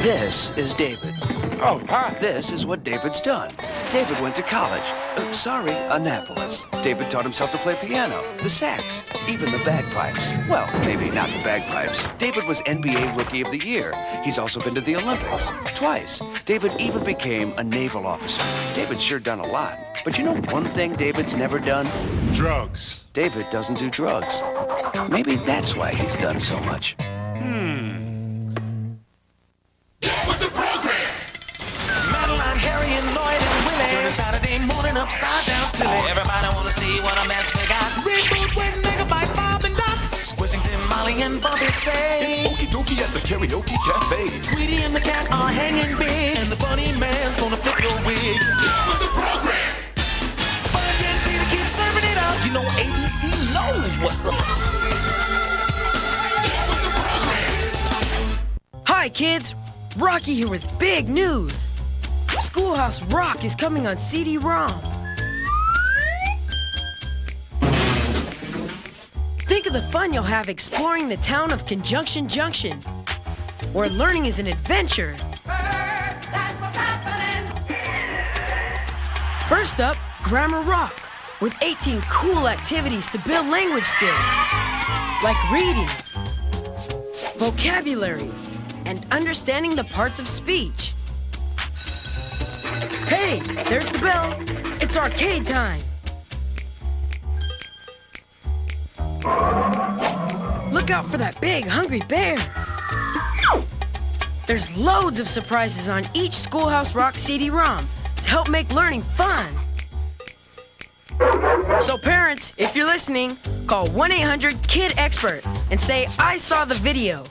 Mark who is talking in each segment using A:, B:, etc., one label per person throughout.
A: This is David.
B: Oh, hi.
A: This is what David's done. David went to college. Sorry, Annapolis. David taught himself to play piano, the sax, even the bagpipes. Well, maybe not the bagpipes. David was NBA Rookie of the Year. He's also been to the Olympics twice. David even became a naval officer. David's sure done a lot. But you know one thing David's never done?
B: Drugs.
A: David doesn't do drugs. Maybe that's why he's done so much.
C: Saturday morning upside down silly. Everybody wanna see what a mess we got. Reboot with Megabyte, Bob and Doc. Squishington, Molly and Bobby say
D: it's okie dokie at the karaoke cafe.
C: Tweety and the cat are hanging big, and the bunny man's gonna flip your wig.
D: Get with the program.
C: Fudge and Peter keep serving it up. You know ABC knows what's up.
D: Get with the program.
E: Hi kids, Rocky here with big news. Schoolhouse Rock is coming on CD-ROM. Think of the fun you'll have exploring the town of Conjunction Junction, where learning is an adventure. First up, Grammar Rock, with 18 cool activities to build language skills, like reading, vocabulary, and understanding the parts of speech. Hey, there's the bell. It's arcade time. Look out for that big, hungry bear. There's loads of surprises on each Schoolhouse Rock CD-ROM to help make learning fun. So parents, if you're listening, call 1-800-KID-EXPERT and say, I saw the video.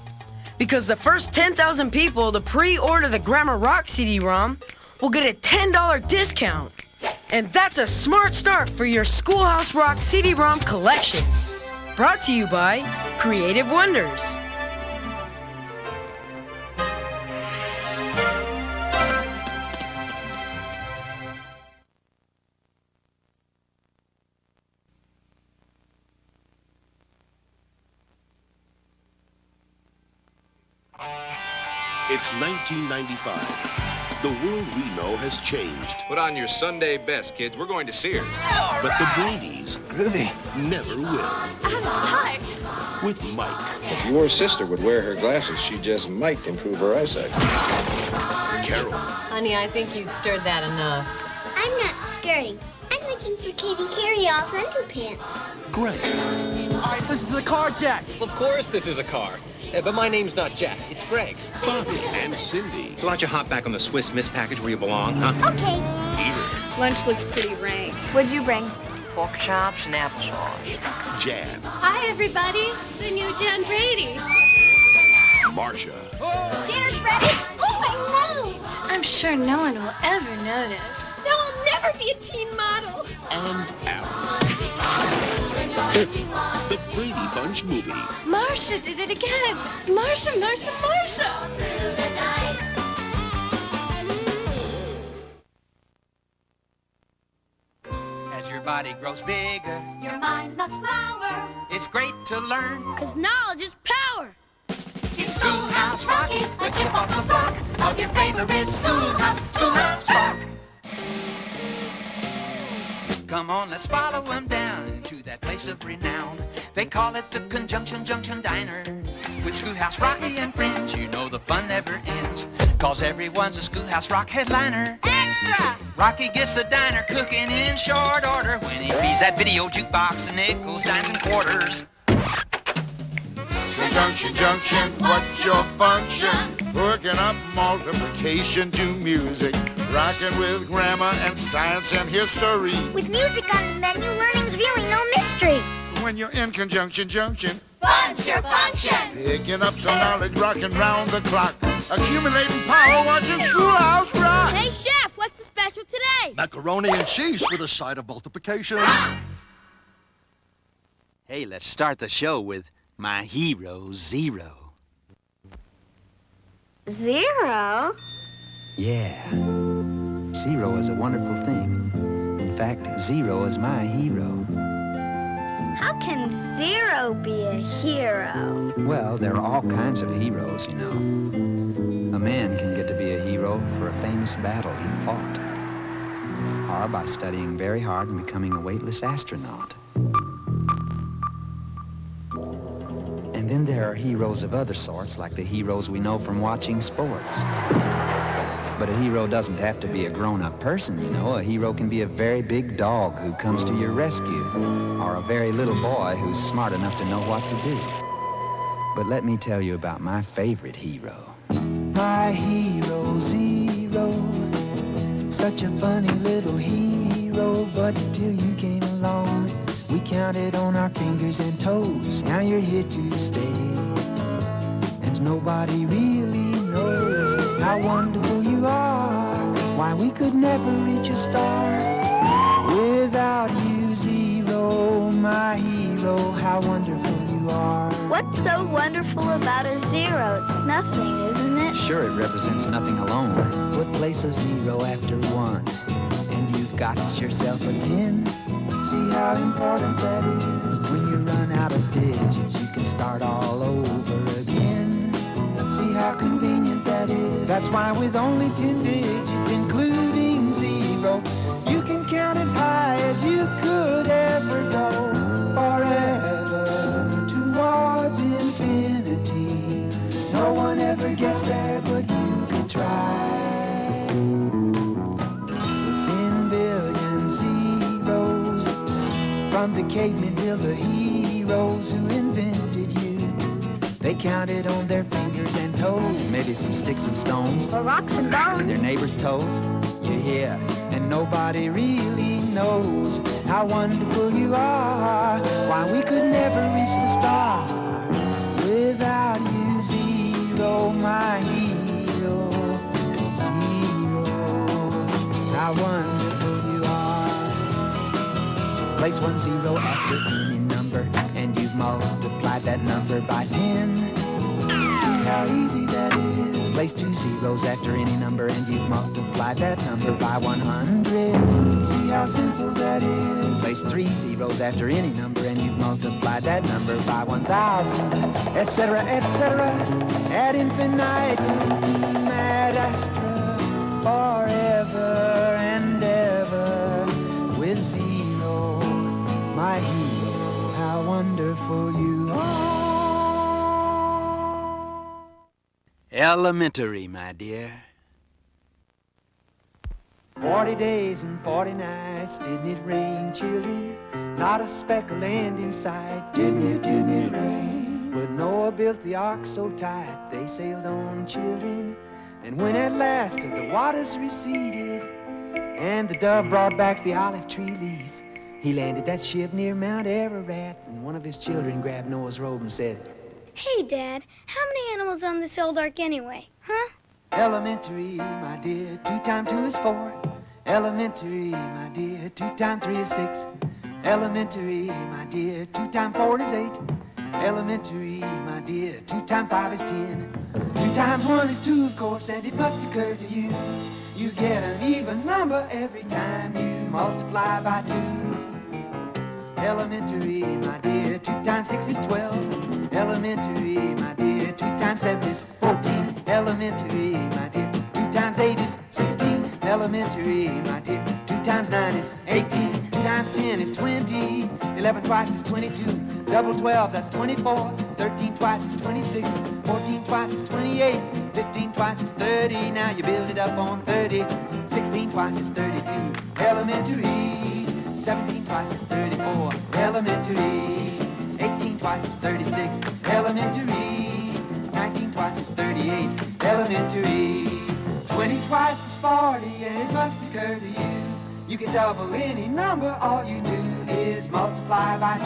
E: Because the first 10,000 people to pre-order the Grammar Rock CD-ROM will get a $10 discount. And that's a smart start for your Schoolhouse Rock CD-ROM collection. Brought to you by Creative Wonders.
F: It's 1995. The world we know has changed.
G: Put on your Sunday best, kids. We're going to Sears.
F: But the Brady's
A: Groovy.
F: never will.
H: Out of sight.
F: With Mike,
G: If your sister would wear her glasses, she just might improve her eyesight.
F: Carol,
H: Honey, I think you've stirred that enough.
I: I'm not stirring. I'm looking for Katie Carryall's underpants.
F: Greg,
J: All right, this is a car, Jack.
K: Of course this is a car. But my name's not Jack, it's Greg.
F: Bobby, and Cindy.
G: So why don't you hop back on the Swiss Miss package where you belong, huh?
I: Okay.
F: Peter,
H: Lunch looks pretty rank.
I: What'd you bring?
E: Pork chops and applesauce.
F: Jan,
H: Hi, everybody. It's the new Jan Brady.
F: Marcia,
I: Dinner's ready. Oh, my nose!
H: I'm sure no one will ever notice.
I: There will never be a teen model.
F: and Alice. The Brady Bunch movie.
H: Marcia did it again. Marcia, Marcia, Marcia.
J: As your body grows bigger,
H: Your mind must flower.
J: it's great to learn.
I: Because knowledge is power.
H: It's Schoolhouse Rocky, a chip off the block of your favorite Schoolhouse, Schoolhouse Rock.
J: Come on, let's follow them down to that place of renown. They call it the Conjunction Junction Diner. With Schoolhouse Rocky and friends, you know the fun never ends. Cause everyone's a Schoolhouse Rock headliner.
I: Extra!
J: Rocky gets the diner cooking in short order when he feeds that video jukebox of nickels, dimes, and quarters.
B: Conjunction, junction, what's your function? Hooking up multiplication to music. Rocking with grammar and science and history.
I: With music on the menu, learning's really no mystery.
B: When you're in conjunction junction,
H: Fun's your function.
B: picking up some knowledge, rocking round the clock. Accumulating power, watching Schoolhouse Rock.
I: Hey, Chef, what's the special today?
L: Macaroni and cheese with a side of multiplication.
J: Hey, let's start the show with my hero, Zero.
I: Zero?
M: Yeah. Zero is a wonderful thing. In fact, Zero is my hero.
I: How How can Zero be a hero?
M: Well, there are all kinds of heroes, you know. A man can get to be a hero for a famous battle he fought, or by studying very hard and becoming a weightless astronaut. And then there are heroes of other sorts, like the heroes we know from watching sports. But a hero doesn't have to be a grown-up person, you know. A hero can be a very big dog who comes to your rescue, or a very little boy who's smart enough to know what to do. But let me tell you about my favorite hero. My hero, Zero, such a funny little hero, but till you came along, we counted on our fingers and toes. Now you're here to stay, and nobody really knows how wonderful you are. Why we could never reach a star without you, Zero, my hero. How wonderful you are.
I: What's so wonderful about a zero? It's nothing, isn't it?
M: Sure, it represents nothing alone. But place a 0 after 1, and you've got yourself a 10. See how important that is. When you run out of digits, you can start all over again. See how convenient that is. That's why with only 10 digits, including 0, you can count as high as you could ever go. Forever towards infinity. No one ever gets there, but you can try. With 10 billion zeros, from the cavemen till the heroes who invented you. They counted on their fingers and toes, maybe some sticks and stones,
I: or rocks and bones,
M: their neighbors' toes. You're here, and nobody really knows how wonderful you are. Why we could never reach the star without you, 0, my hero. 0, how wonderful you are. Place 1 0 after any number, and you've multiplied that number by 10. See how easy that is. Place 2 zeros after any number, and you've multiplied that number by 100. See how simple that is. Place 3 zeros after any number, and you've multiplied that number by 1,000, etc., etc., ad infinitum, ad astra, forever and ever, with 0, my hero. How wonderful you are. Elementary, my dear. 40 days and 40 nights, didn't it rain, children? Not a speck of land in sight, didn't it rain? But Noah built the ark so tight, they sailed on, children. And when at last the waters receded, and the dove brought back the olive tree leaf, he landed that ship near Mount Ararat, and one of his children grabbed Noah's robe and said,
I: Hey, Dad, how many animals on this old ark anyway, huh?
M: Elementary, my dear, 2 times 2 is 4. Elementary, my dear, 2 times 3 is 6. Elementary, my dear, 2 times 4 is 8. Elementary, my dear, 2 times 5 is 10. 2 times 1 is 2, of course, and it must occur to you. You get an even number every time you multiply by 2. Elementary, my dear, 2 times 6 is 12. Elementary, my dear, 2 times 7 is 14. Elementary, my dear, 2 times 8 is 16. Elementary, my dear, 2 times 9 is 18. 2 times 10 is 20. 11 twice is 22. Double 12, that's 24. 13 twice is 26. 14 twice is 28. 15 twice is 30. Now you build it up on 30. 16 twice is 32. Elementary. 17 twice is 34. Elementary. 18 twice is 36. Elementary. 19 twice is 38. Elementary. 20 twice is 40, and it must occur to you. You can double any number, all you do is multiply by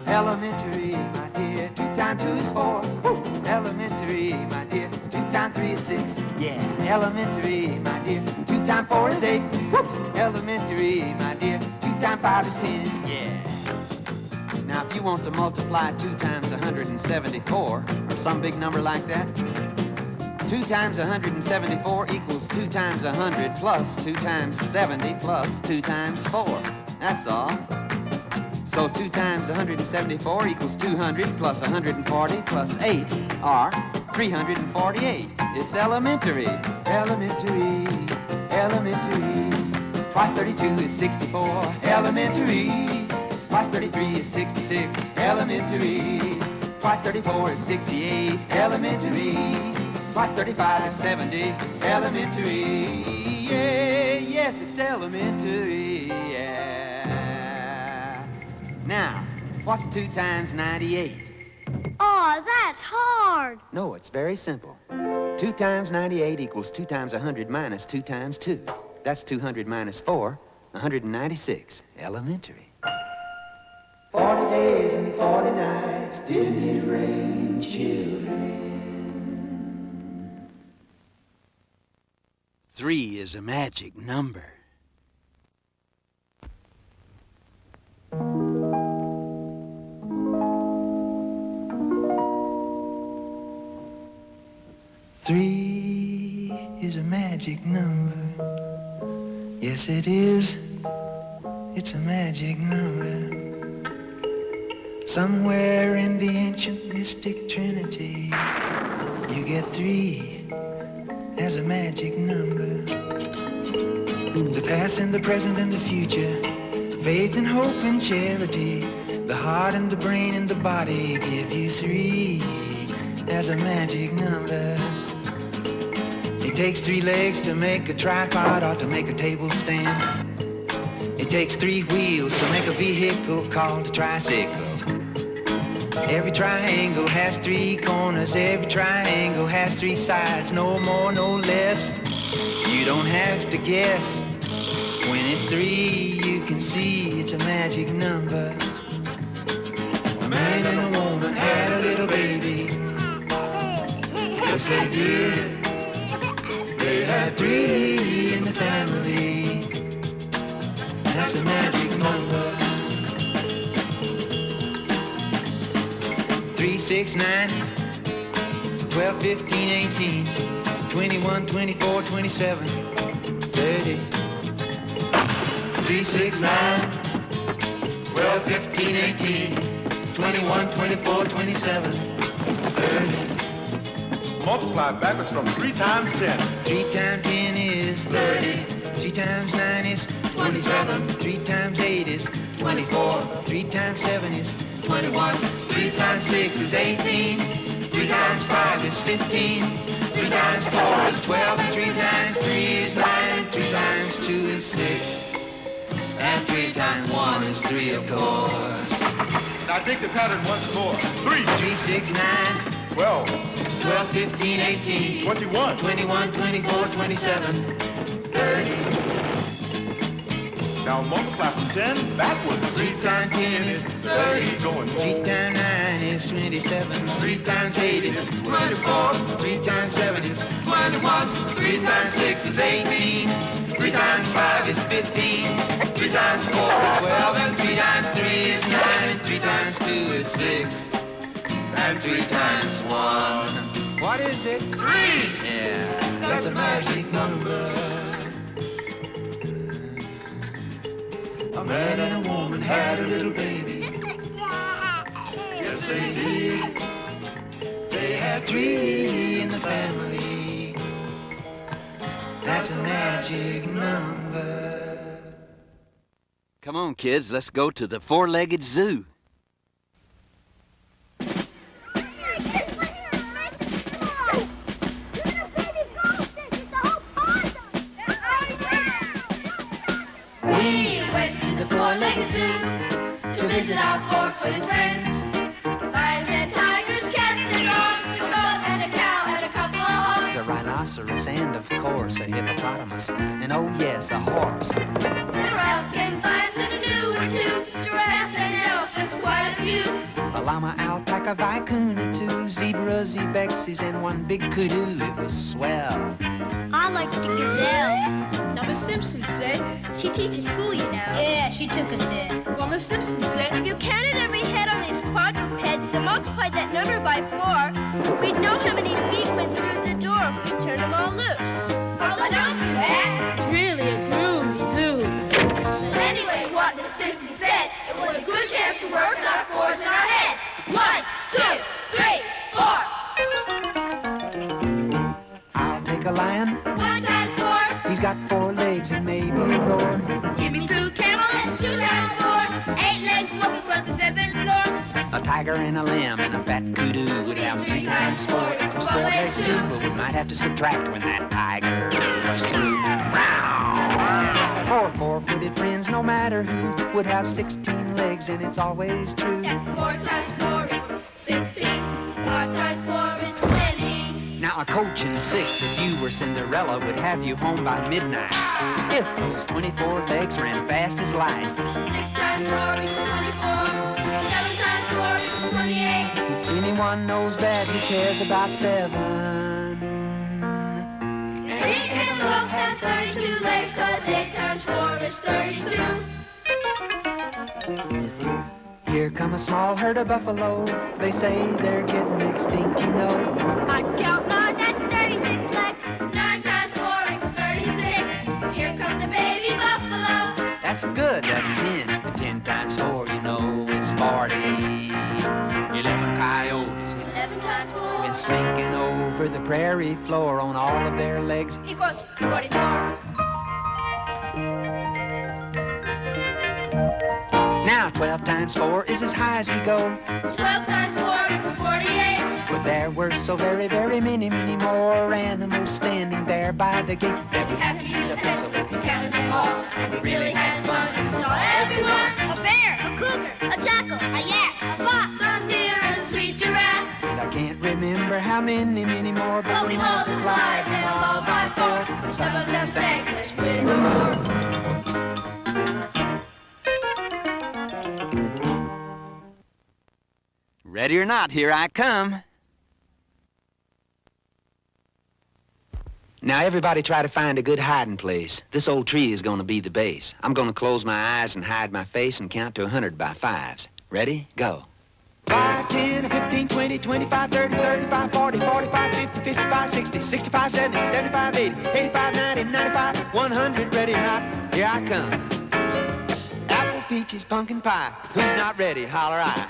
M: 2. Elementary, my dear, 2 times 2 is 4. Woo! Elementary, my dear, 2 times 3 is 6. Yeah. Elementary, my dear, 2 times 4 is 8. Woo! Elementary, my dear, 2 times 5 is 10. Yeah. Now, if you want to multiply 2 times 174, or some big number like that, 2 times 174 equals 2 times 100 plus 2 times 70 plus 2 times 4. That's all. So 2 times 174 equals 200 plus 140 plus 8 are 348. It's elementary, elementary, elementary. Twice 32 is 64, elementary. Twice 33 is 66, elementary. Twice 34 is 68, elementary. Twice 35 is 70, elementary. Yeah, yes, it's elementary, yeah. Now, what's 2 times 98?
I: Oh, that's hard.
M: No, it's very simple. 2 times 98 equals 2 times 100 minus 2 times 2. That's 200 minus 4, 196. Elementary. 40 days and 40 nights, didn't it rain, children?
J: 3 is a magic number.
M: Three is a magic number. Yes, it is. It's a magic number. Somewhere in the ancient mystic trinity, you get 3 as a magic number. The past and the present and the future, faith and hope and charity, the heart and the brain and the body give you 3 as a magic number. It takes 3 legs to make a tripod or to make a table stand. It takes 3 wheels to make a vehicle called a tricycle. Every triangle has 3 corners. Every triangle has 3 sides. No more, no less. You don't have to guess. When it's 3, you can see it's a magic number. A man and a woman had a little baby. Yes, they did. They had 3 in the family. That's a magic number. 3, 6, 9, 12, 15, 18, 21, 24, 27, 30. 3, 6, 9, 12, 15, 18, 21, 24, 27, 30.
D: Multiply backwards from 3 times 10.
M: 3 times 10 is 30. 3 times 9 is 27. 3 times 8 is 24. 3 times 7 is 21. 3 times 6 is 18. 3 times 5 is 15. 3 times 4 is 12. And 3 times 3 is 9. And 3 times 2 is 6. And 3 times 1 is 3, of course.
D: Now take the pattern once more. 3,
M: 3, 6, 9,
D: 12,
M: 12, 15, 18,
D: 21,
M: 21, 24, 27, 30.
D: Now multiply from 10 backwards.
M: 3 times 10 is 30.
D: Going
M: 3 times 9 is 27. 3 times 8 is 24. 3 times 7 is 21. 3 times 6 is 18. 3 times 5 is 15. 3 times 4 is 12. And 3 times 3 is 9. And 3 times 2 is 6. And 3 times 1. What is it? 3! Yeah, that's a magic number. A man and a woman had a little baby. Yes, they did. They had 3 in the family. That's a magic number.
J: Come on, kids, let's go to the 4-legged zoo.
H: We went to the 4-legged zoo to visit our 4-footed friends. Lions and tigers, cats and dogs, a goat and a cow and a couple of hogs.
M: A rhinoceros and, of course, a hippopotamus. And, oh, yes, a horse.
H: And a Ralph-Kin bison, a new and 2, giraffes and elephants, quite a few.
M: A llama, alpaca, vicoon, and 2 zebras, ibexes, and 1 big kudu. It was swell.
I: I like the gazelle.
N: Now, Miss Simpson said she teaches school, you know.
I: Yeah, she took us in.
N: Well, Miss Simpson said
I: If you counted every head on these quadrupeds, then multiplied that number by 4, we'd know how many feet went through the door if we turned them all loose.
H: Oh, don't do that.
N: it's really a groovy zoo.
H: Anyway, what Miss Simpson said, it was a good chance us to work our fours in our head. 1, 2, 3, 4.
M: I'll take a lion.
H: 1 times 4.
M: He's got 4 legs and maybe a roar.
H: Give me 2 camels. 2 times 4. 8 legs smoking from the desert floor.
M: A tiger and a lamb and a fat kudu would have 3 times 4 equals 12 legs too. But we might have to subtract when that tiger was through. Our 4-footed friends, no matter who, would have 16 legs, and it's always true.
H: 4 times 4 equals 16. 5 times 4 is 20.
M: Now a coach and 6, if you were Cinderella, would have you home by midnight. If those 24 legs ran fast as light.
H: 6 times 4 equals 24. 7 times 4 equals 28.
M: Anyone knows that, who cares about 7?
H: And 8 antelope has 32 legs, 'cause 8 times 4 is 32.
M: Here come a small herd of buffalo. They say they're getting extinct, you know.
H: I count mine, that's 36 legs. 9 times 4 equals 36. Here comes a baby buffalo.
M: That's good, that's 10. But 10 times 4, you know, is 40. 11 coyotes
H: 11 times 4
M: been slinking over the prairie floor on all of their legs.
H: equals 44.
M: Now 12 times 4 is as high as we go.
H: 12 times 4 equals 48.
M: But there were so very, very many, many more animals standing there by the gate that we
H: Have to use a pencil, we counted them all. We really had fun, we saw everyone.
I: A bear, a cougar, a jackal, a yak, a fox,
H: Some deer and a sweet giraffe.
M: And I can't remember how many, many more,
H: But we multiplied them all by 4. And some of them thanked us with a roar.
J: Ready or not, here I come.
M: Now everybody try to find a good hiding place. This old tree is gonna be the base. I'm gonna close my eyes and hide my face and count to 100 by 5s. Ready? Go. 5, 10, 15, 20, 25, 30, 35, 40, 45, 50, 55, 60, 65, 70, 75, 80, 85, 90, 95, 100. Ready or not, here I come. Apple, peaches, pumpkin pie. Who's not ready? Holler I.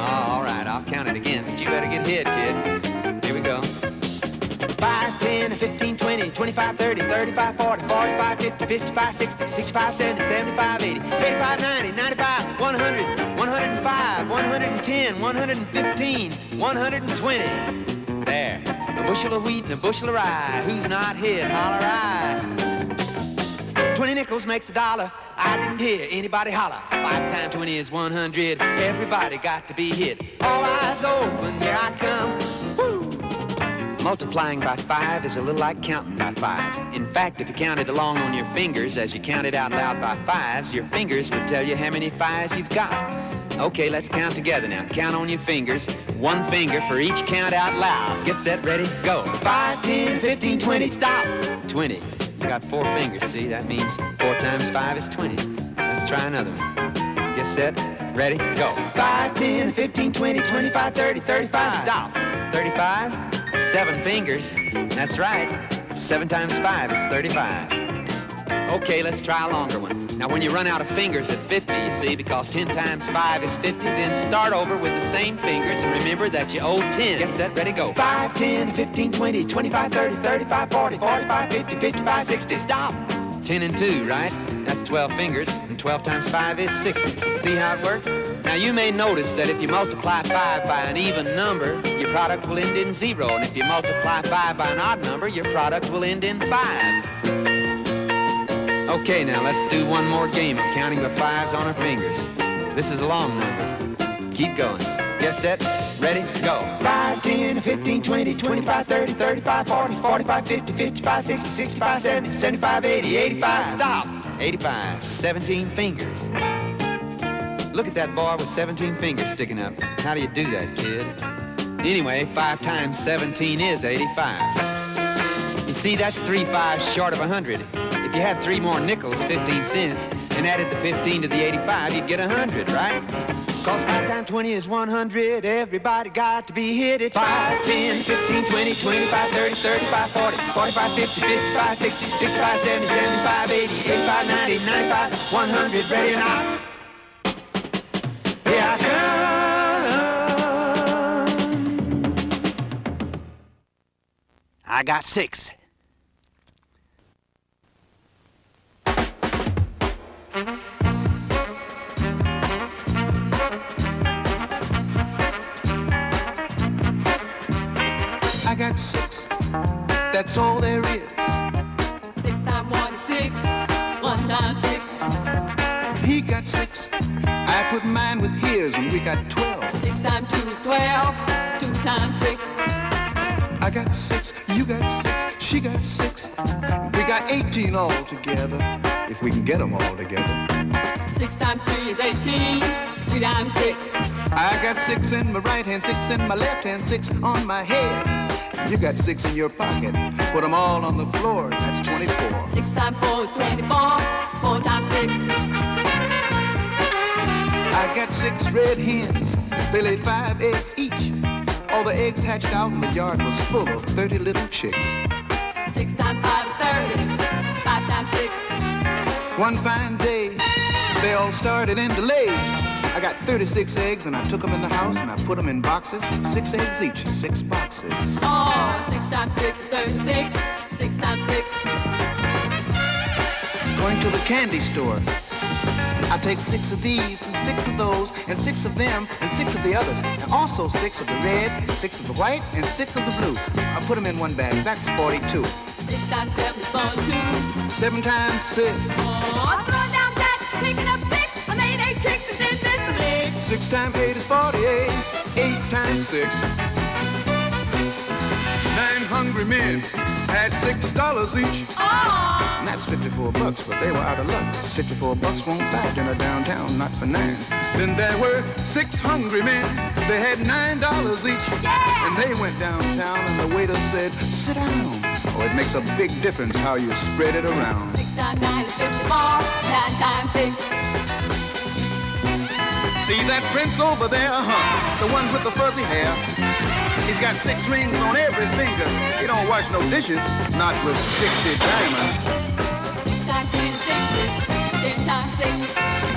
M: Oh, all right, I'll count it again, but you better get hit, kid. Here we go. 5, 10, 15, 20, 25, 30, 35, 40, 45, 50, 55, 60, 65, 70, 75, 80, 85, 90, 95, 100, 105, 110, 115, 120. There. A bushel of wheat and a bushel of rye. Who's not hit? Holler I. 20 nickels makes a dollar. I didn't hear anybody holler. 5 times 20 is 100. Everybody got to be hit. All eyes open, here I come. Woo! Multiplying by 5 is a little like counting by 5. In fact, if you counted along on your fingers as you counted out loud by 5s, your fingers would tell you how many 5s you've got. Okay, let's count together now. Count on your fingers. 1 finger for each count out loud. Get set, ready, go. 5, 10, 15, 20, stop. 20. You got 4 fingers, see? That means 4 times 5 is 20. Let's try another one. Get set, ready, go. 5, 10, 15, 20, 25, 30, 35, stop. 35, 7 fingers. That's right. 7 times 5 is 35. Okay, let's try a longer one. Now, when you run out of fingers at 50, you see, because 10 times 5 is 50, then start over with the same fingers and remember that you owe 10. Get set, ready, go. 5, 10, 15, 20, 25, 30, 35, 40, 45, 50, 55, 60, stop. 10 and 2, right? That's 12 fingers, and 12 times 5 is 60. See how it works? Now, you may notice that if you multiply 5 by an even number, your product will end in 0, and if you multiply 5 by an odd number, your product will end in 5. Okay, now let's do one more game of counting the 5s on our fingers. This is a long number. Keep going. Get set, ready, go. 5, 10, 15, 20, 25, 30, 35, 40, 45, 50, 55, 60, 65, 70, 75, 80, 85. Stop. 85. 17 fingers. Look at that boy with 17 fingers sticking up. How do you do that, kid? Anyway, 5 times 17 is 85. You see, that's 3 5s short of 100. If you had 3 more nickels, 15 cents, and added the 15 to the 85, you'd get 100, right? Cause 5 times 20 is 100. Everybody got to be hit. It's 5, 10, 15, 20, 25, 30, 35, 40, 45, 50, 55, 60, 65, 70, 75, 80, 85, 90, 95, 100. Ready or not?
J: I got 6.
M: I got 6. That's all there is.
O: 6 times 1 is 6. 1 times 6.
M: He got 6. I put mine with his, and we got 12.
O: 6 times 2 is 12. 2 times 6.
M: I got 6. You got 6. She got 6. We got 18 all together, if we can get them all together.
O: 6 times 3 is 18. 3 times 6.
M: I got 6 in my right hand, 6 in my left hand, 6 on my head. You got 6 in your pocket. Put them all on the floor. That's 24.
O: 6 times 4 is 24. 4 times 6.
M: I got 6 red hens. They laid 5 eggs each. All the eggs hatched out and the yard was full of 30 little chicks.
O: 6 times 5 is 30. 5 times 6.
M: One fine day, they all started in to lay. I got 36 eggs and I took them in the house and I put them in boxes. 6 eggs each, 6 boxes.
O: Oh, 6 times 6 is 36. 6 times 6.
M: Going to the candy store. I take 6 of these and 6 of those and 6 of them and 6 of the others. And also 6 of the red, 6 of the white, and 6 of the blue. I put them in one bag. That's 42.
O: 6 times 7 is 42.
M: 7 times 6.
O: Oh, I'm throwing down tax, picking up 6. I made 8 tricks and then missed the leg.
M: 6 times 8 is 48. 8 times 6. 9 hungry men had $6 each.
O: Oh!
M: And that's 54 bucks, but they were out of luck. 54 bucks won't buy dinner downtown, not for 9. Then there were 6 hungry men. They had $9 each.
O: Yeah!
M: And they went downtown and the waiter said, sit down. Oh, it makes a big difference how you spread it around.
O: 6 times 9 is 54. 9 times 6.
M: See that prince over there, huh? The one with the fuzzy hair. He's got 6 rings on every finger. He don't wash no dishes, not with 60 diamonds.
O: 6 times 10 is 60. 10 times 6.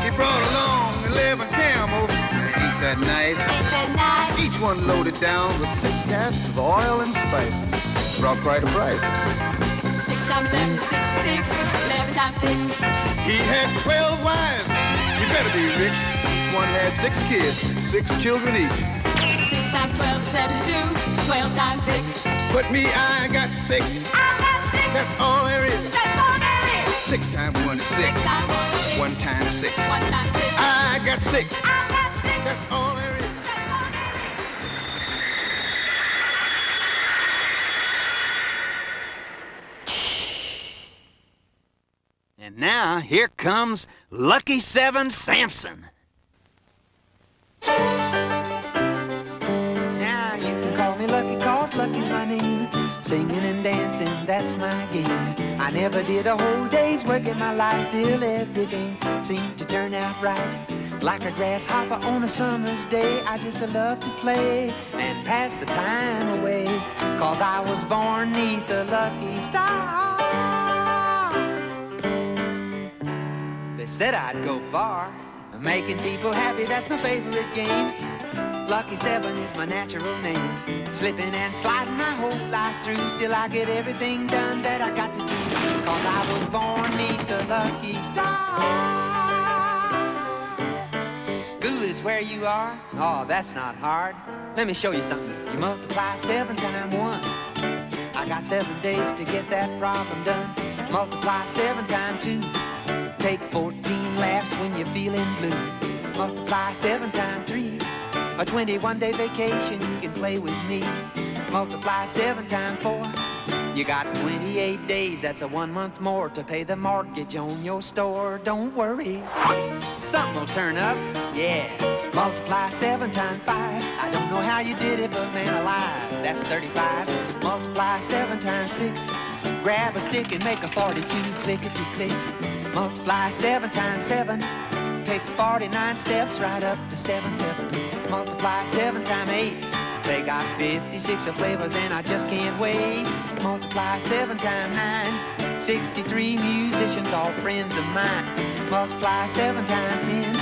M: He brought along 11 camels. Ain't that nice?
O: Ain't that nice?
M: Each one loaded down with 6 casks of oil and spice. Brought quite a price.
O: 6 times 11 is 66. 11 times 6.
M: He had 12 wives. You better be rich. Each one had 6 kids, 6 children each.
O: 6 times 12 is 72. 12 times 6.
M: But me, I got 6.
O: I got 6.
M: That's all there is.
O: That's all there is.
M: 6 times 1 is 6.
O: 6 times 1 is 6.
M: 1 times 6.
O: 1 times 6.
M: I got 6.
O: I got 6.
M: That's all there is.
O: That's all there is.
J: And now, here comes Lucky 7 Sampson.
M: Now you can call me Lucky, 'cause Lucky's my name. Singing and dancing, that's my game. I never did a whole day's work in my life, still everything seemed to turn out right. Like a grasshopper on a summer's day, I just love to play and pass the time away. 'Cause I was born 'neath a lucky star. They said I'd go far, making people happy, that's my favorite game. Lucky 7 is my natural name. Slipping and sliding my whole life through, still I get everything done that I got to do. 'Cause I was born 'neath the lucky star. School is where you are? Oh, that's not hard. Let me show you something. You multiply 7 times 1. I got 7 days to get that problem done. Multiply 7 times 2. Take 14 laughs when you're feeling blue. Multiply 7 times 3. A 21-day vacation, you can play with me. Multiply 7 times 4. You got 28 days, that's a 1 month more to pay the mortgage on your store. Don't worry, something will turn up, yeah. Multiply 7 times 5. I don't know how you did it, but man alive, that's 35. Multiply 7 times 6. Grab a stick and make a 42 clickety-clicks. Multiply 7 times 7. Take 49 steps right up to 7 heaven. Multiply 7 times 8. They got 56 of flavors and I just can't wait. Multiply 7 times 9. 63 musicians, all friends of mine. Multiply 7 times 10.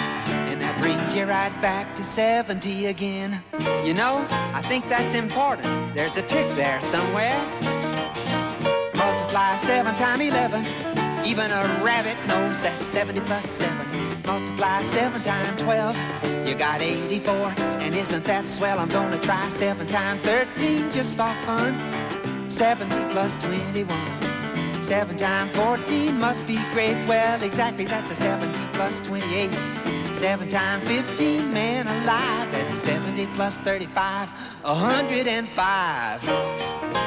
M: And that brings you right back to 70 again. You know, I think that's important. There's a trick there somewhere. Multiply 7 times 11. Even a rabbit knows that's 70 plus 7. Multiply 7 times 12. You got 84. And isn't that swell? I'm gonna try 7 times 13 just for fun. 70 plus 21. 7 times 14 must be great. Well, exactly, that's a 70 plus 28. 7 times 15, man alive, that's 70 plus 35, 105.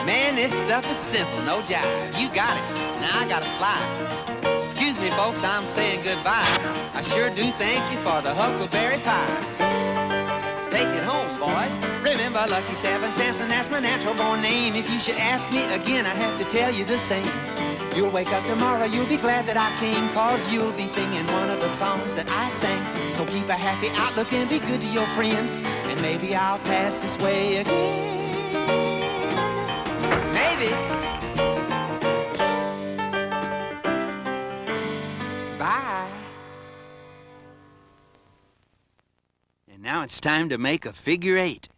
M: Man, this stuff is simple, no jive. You got it. Now I gotta fly. Excuse me, folks, I'm saying goodbye. I sure do thank you for the huckleberry pie. Take it home, boys. Remember Lucky 7 Sampson, that's my natural born name. If you should ask me again, I'd have to tell you the same. You'll wake up tomorrow, you'll be glad that I came, 'cause you'll be singing one of the songs that I sang. So keep a happy outlook and be good to your friend, and maybe I'll pass this way again. Maybe. Bye.
J: And now it's time to make a figure 8.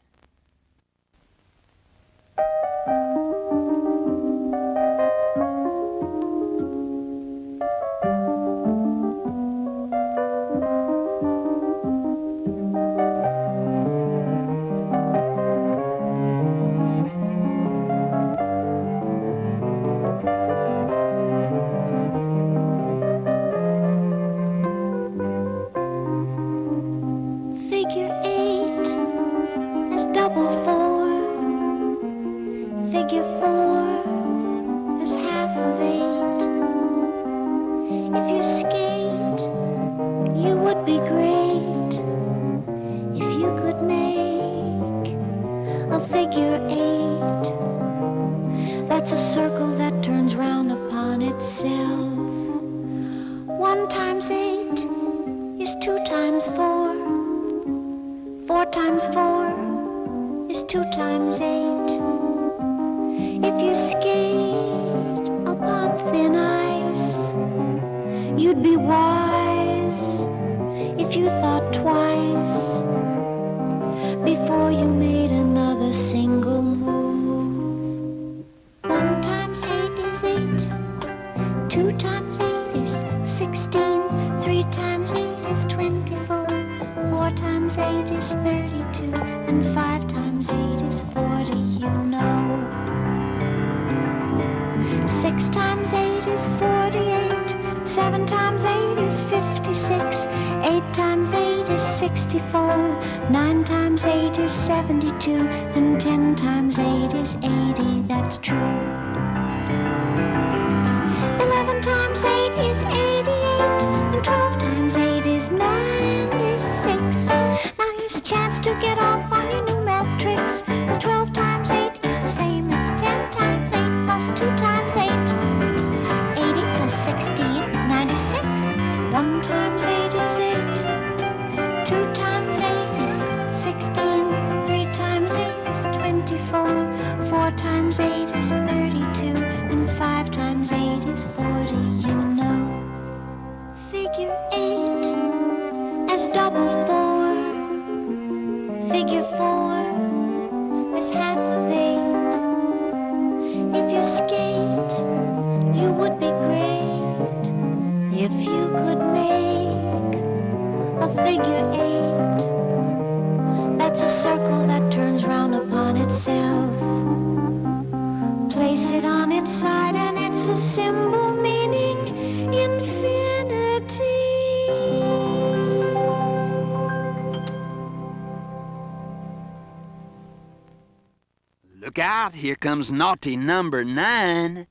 J: Look out, here comes naughty number 9.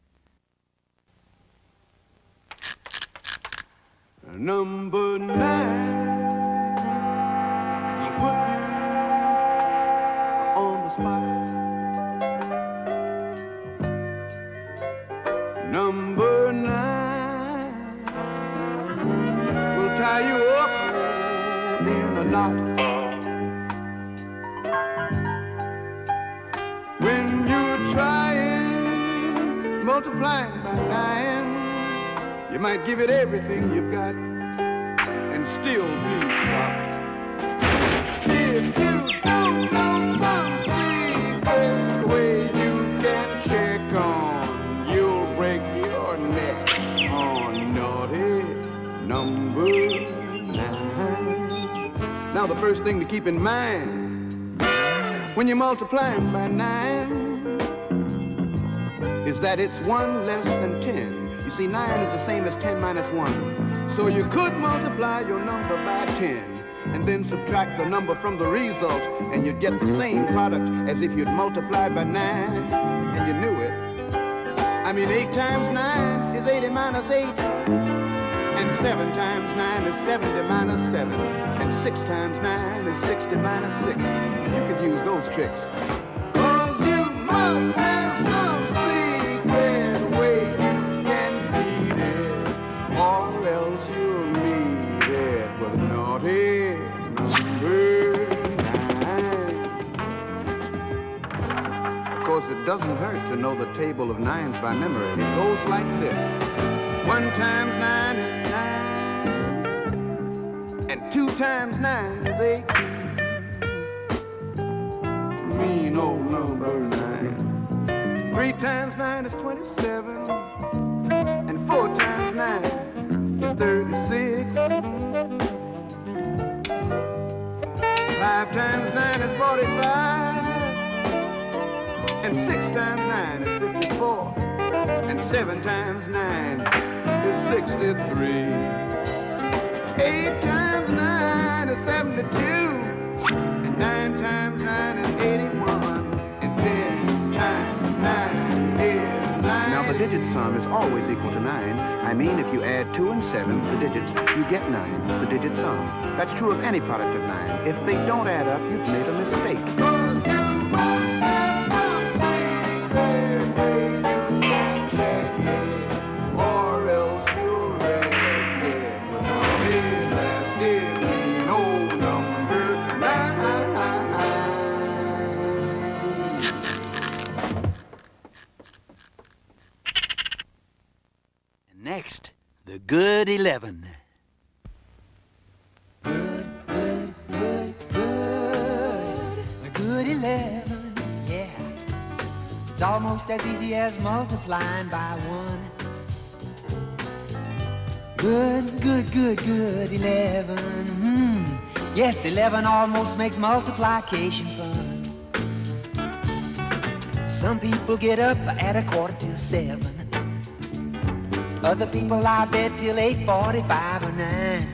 P: Number 9 will put you on the spot. Number 9 will tie you up in a knot. When you're trying, multiplying by 9, you might give it everything you've got and still be stopped. If you don't know some secret way you can check on, you'll break Now, the first thing to keep in mind when you're multiplying by 9 is that it's 1 less than 10. You see, 9 is the same as 10 minus 1. So you could multiply your number by 10 and then subtract the number from the result, and you'd get the same product as if you'd multiplied by 9 and you knew it. I mean, 8 times 9 is 80 minus 8. And 7 times 9 is 70 minus 7. And 6 times 9 is 60 minus 6. You could use those tricks. 'Cause you must have some secret way you can beat it, or else you'll meet it with a naughty number 9. Of course, it doesn't hurt to know the table of 9s by memory. It goes like this. 1 times 9 is 9, and 2 times 9 is 18. Mean old number 9. 3 times 9 is 27, and 4 times 9 is 36. 5 times 9 is 45, and 6 times 9 is 54, and 7 times 9 is 63. 8 times 9 is 72, and 9 times 9 is 81, and 10 times 9 is 9. Now, the digit sum is always equal to 9. I mean, if you add 2 and 7, the digits, you get 9, the digit sum. That's true of any product of 9. If they don't add up, you've made a mistake. 'Cause you must have some secret way you can check it, or else you'll wreck it with a big plastic mean old number 9.
J: Next, the good 11.
M: A good 11, yeah. It's almost as easy as multiplying by 1. Good 11. Yes, 11 almost makes multiplication fun. Some people get up at 7:15. Other people lie bed till 8:45 or 9.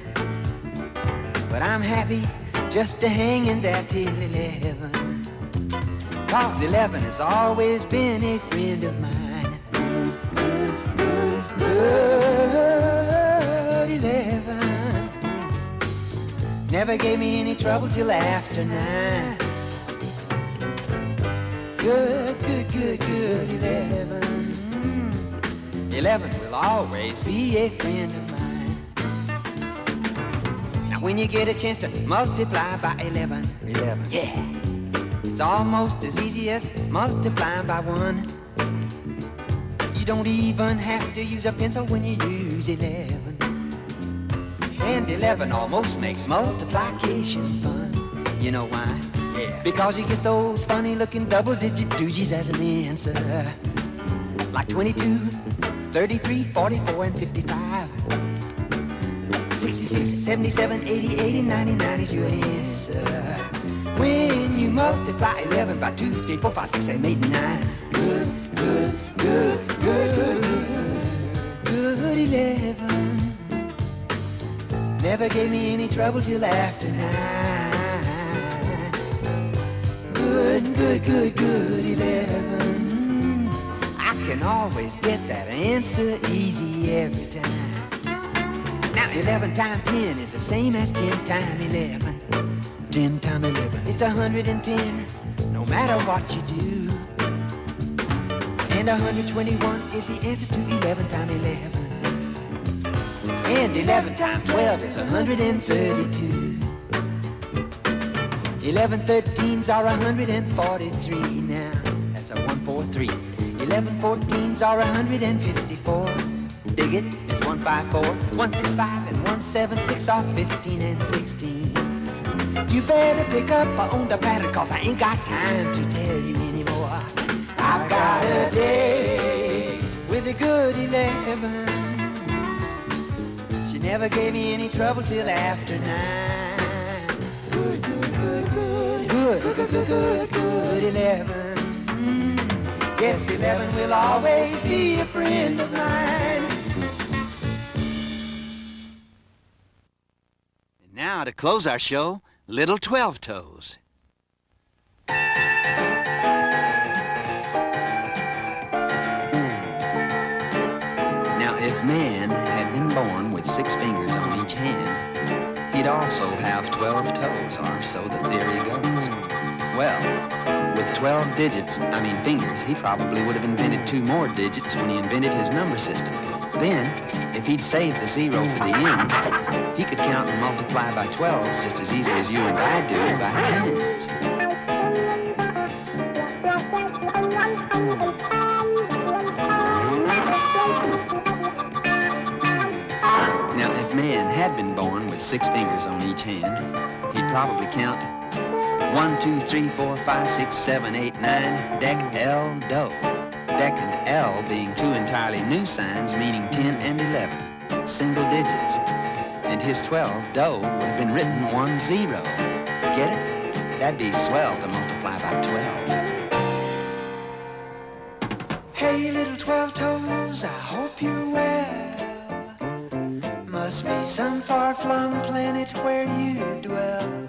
M: But I'm happy just to hang in there till 11. 'Cause 11 has always been a friend of mine. Good 11. Never gave me any trouble till after 9. Good 11. 11 will always be a friend of mine. Now when you get a chance to multiply by 11, yeah, it's almost as easy as multiplying by 1. You don't even have to use a pencil when you use 11. And 11 almost makes multiplication fun. You know why? Yeah. Because you get those funny looking double-digit doogies as an answer. Like 22, 33, 44, and 55. 66, 77, 80, 80, 90, 90 is your answer. When you multiply 11 by 2, 3, 4, 5, 6, 7, 8, 9. Good 11. Never gave me any trouble till after 9. Good 11. I can always get that answer easy every time. Now 11 times 10 is the same as 10 times 11. 10 times 11, it's 110, no matter what you do. And 121 is the answer to 11 times 11. And 11 times 12 is 132. 11 13s are 143 now. That's a 143. 11 14s are 154. Dig it, it's 154. 165 and 176 are 15 and 16. You better pick up on the pattern, 'cause I ain't got time to tell you anymore. I've got a date with a good 11. She never gave me any trouble till after 9. good 11. Yes, 11 will always be a friend of mine.
J: And now to close our show, Little 12-toes. Now, if man had been born with 6 fingers on each hand, he'd also have 12 toes, or so the theory goes. Well, with 12 fingers, he probably would have invented 2 more digits when he invented his number system. Then, if he'd saved the 0 for the end, he could count and multiply by 12s just as easily as you and I do by 10s. Now, if man had been born with 6 fingers on each hand, he'd probably count 1, 2, 3, 4, 5, 6, 7, 8, 9, dec, L, do. Dec and L being 2 entirely new signs meaning 10 and 11, single digits. And his 12, do, would have been written 1, 0. Get it? That'd be swell to multiply by 12.
M: Hey, little 12-toes, I hope you're well. Must be some far-flung planet where you dwell.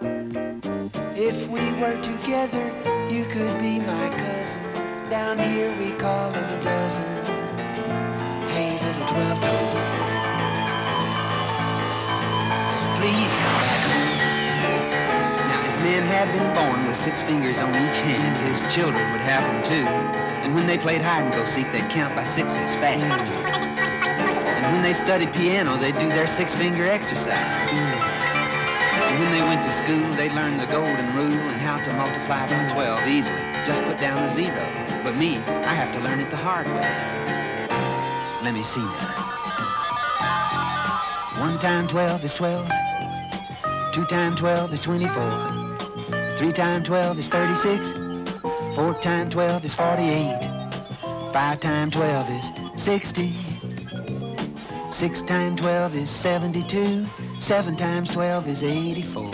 M: If we were together, you could be my cousin. Down here we call them a dozen. Hey, little 12-toes, please come back home. Now, if man had been born with 6 fingers on each hand, his children would have them too. And when they played hide-and-go-seek, they'd count by 6s fast. And when they studied piano, they'd do their 6-finger exercises. And when they went to school, they learned the golden rule and how to multiply by 12 easily. Just put down a 0. But me, I have to learn it the hard way. Let me see now. 1 times 12 is 12. 2 times 12 is 24. 3 times 12 is 36. 4 times 12 is 48. 5 times 12 is 60. 6 times 12 is 72. 7 times 12 is 84.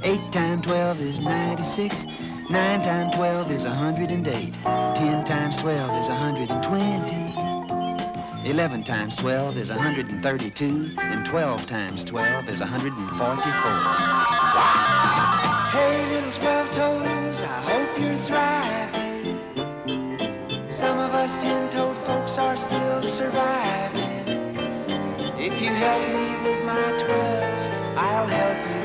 M: 8 times 12 is 96. 9 times 12 is 108. 10 times 12 is 120. 11 times 12 is 132. And 12 times 12 is 144. Hey, little 12-toes, I hope you're thriving. Some of us 10-toed folks are still surviving. If you help me with my 12s, I'll help you